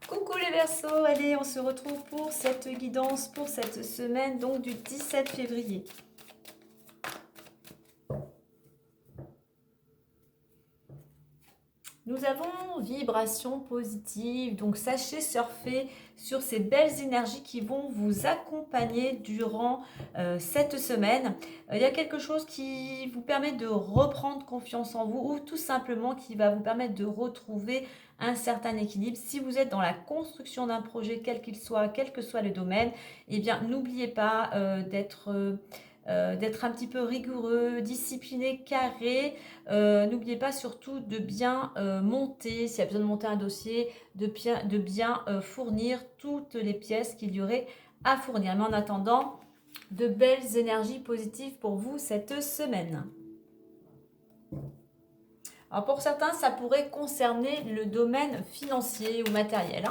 Coucou les Verseaux, allez, on se retrouve pour cette guidance pour cette semaine, donc du 17 février. Nous avons vibration positive, donc sachez surfer sur ces belles énergies qui vont vous accompagner durant cette semaine. Il y a quelque chose qui vous permet de reprendre confiance en vous ou tout simplement qui va vous permettre de retrouver un certain équilibre. Si vous êtes dans la construction d'un projet, quel qu'il soit, quel que soit le domaine, eh bien n'oubliez pas d'être un petit peu rigoureux, discipliné, carré. N'oubliez pas surtout de bien monter, s'il y a besoin de monter un dossier, de bien fournir toutes les pièces qu'il y aurait à fournir. Mais en attendant, de belles énergies positives pour vous cette semaine. Alors pour certains, ça pourrait concerner le domaine financier ou matériel.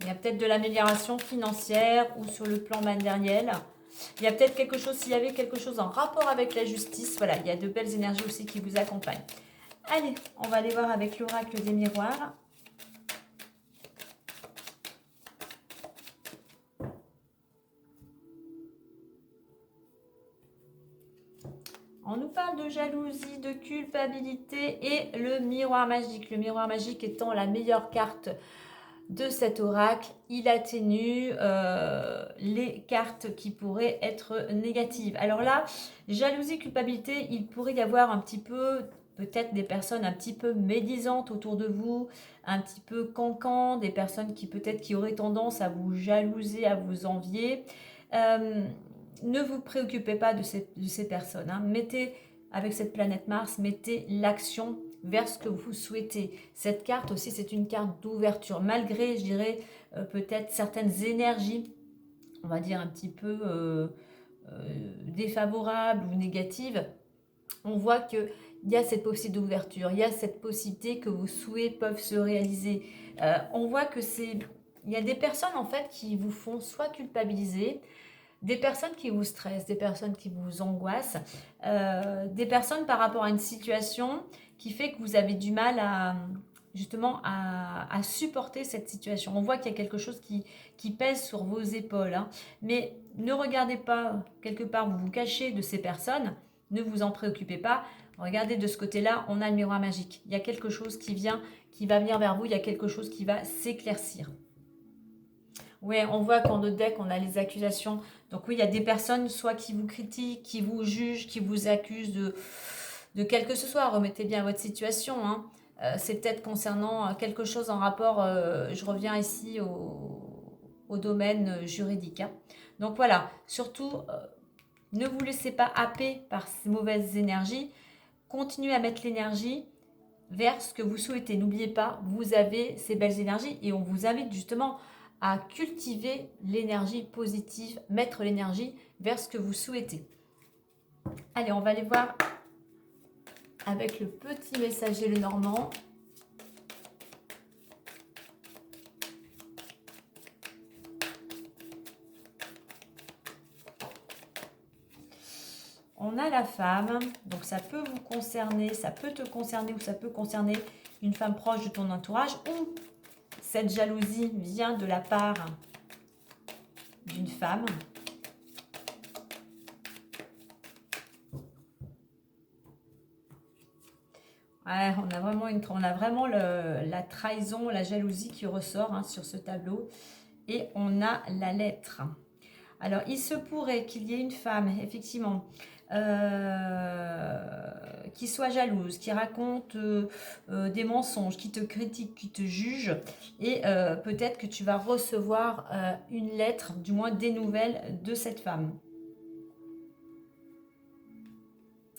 Il y a peut-être de l'amélioration financière ou sur le plan matériel. Il y a peut-être quelque chose, s'il y avait quelque chose en rapport avec la justice, voilà, il y a de belles énergies aussi qui vous accompagnent. Allez, on va aller voir avec l'oracle des miroirs. On nous parle de jalousie, de culpabilité et le miroir magique. Le miroir magique étant la meilleure carte de cet oracle, il atténue les cartes qui pourraient être négatives. Alors là, jalousie, culpabilité, il pourrait y avoir un petit peu, peut-être des personnes un petit peu médisantes autour de vous, un petit peu cancans, des personnes qui peut-être qui auraient tendance à vous jalouser, à vous envier. Ne vous préoccupez pas de ces personnes. Mettez, avec cette planète Mars, mettez l'action vers ce que vous souhaitez. Cette carte aussi, c'est une carte d'ouverture. Malgré, je dirais, peut-être certaines énergies, on va dire un petit peu défavorables ou négatives, on voit qu'il y a cette possibilité d'ouverture, il y a cette possibilité que vos souhaits peuvent se réaliser. On voit que il y a des personnes en fait qui vous font soit culpabiliser, des personnes qui vous stressent, des personnes qui vous angoissent, des personnes par rapport à une situation qui fait que vous avez du mal à justement à supporter cette situation. On voit qu'il y a quelque chose qui pèse sur vos épaules. Mais ne regardez pas quelque part, vous vous cachez de ces personnes, ne vous en préoccupez pas. Regardez de ce côté-là, on a le miroir magique. Il y a quelque chose qui va venir vers vous, il y a quelque chose qui va s'éclaircir. Oui, on voit qu'en notre deck, on a les accusations. Donc oui, il y a des personnes soit qui vous critiquent, qui vous jugent, qui vous accusent de quel que ce soit. Remettez bien votre situation. C'est peut-être concernant quelque chose en rapport, je reviens ici au domaine juridique. Donc voilà, surtout, ne vous laissez pas happer par ces mauvaises énergies. Continuez à mettre l'énergie vers ce que vous souhaitez. N'oubliez pas, vous avez ces belles énergies et on vous invite justement à cultiver l'énergie positive, mettre l'énergie vers ce que vous souhaitez. Allez, on va aller voir avec le petit messager le Normand. On a la femme, donc ça peut vous concerner, ça peut te concerner ou ça peut concerner une femme proche de ton entourage ou cette jalousie vient de la part d'une femme. Ouais, on a vraiment la trahison, la jalousie qui ressort sur ce tableau. Et on a la lettre. Alors, il se pourrait qu'il y ait une femme, effectivement, qui soit jalouse, qui raconte des mensonges, qui te critique, qui te juge. Et peut-être que tu vas recevoir une lettre, du moins des nouvelles de cette femme.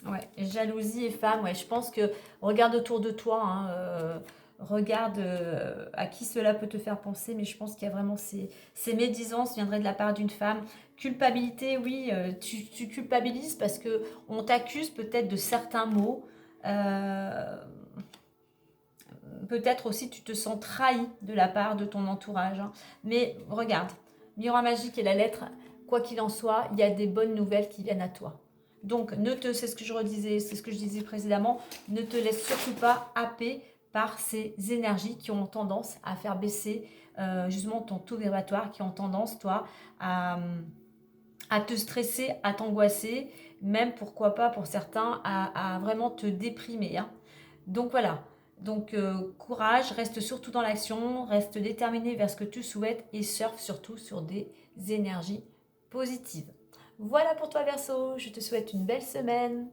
Ouais, jalousie et femme, ouais, je pense que regarde autour de toi, regarde à qui cela peut te faire penser, mais je pense qu'il y a vraiment ces médisances viendraient de la part d'une femme. Culpabilité, oui, tu culpabilises parce que on t'accuse peut-être de certains mots. Peut-être aussi tu te sens trahi de la part de ton entourage. Mais regarde, miroir magique et la lettre, quoi qu'il en soit, il y a des bonnes nouvelles qui viennent à toi. Donc, c'est ce que je redisais, c'est ce que je disais précédemment, ne te laisse surtout pas happer par ces énergies qui ont tendance à faire baisser justement ton taux vibratoire, qui ont tendance, toi, à te stresser, à t'angoisser, même pourquoi pas pour certains, à vraiment te déprimer, hein. Donc voilà, donc courage, reste surtout dans l'action, reste déterminé vers ce que tu souhaites et surfe surtout sur des énergies positives. Voilà pour toi Verseau, je te souhaite une belle semaine.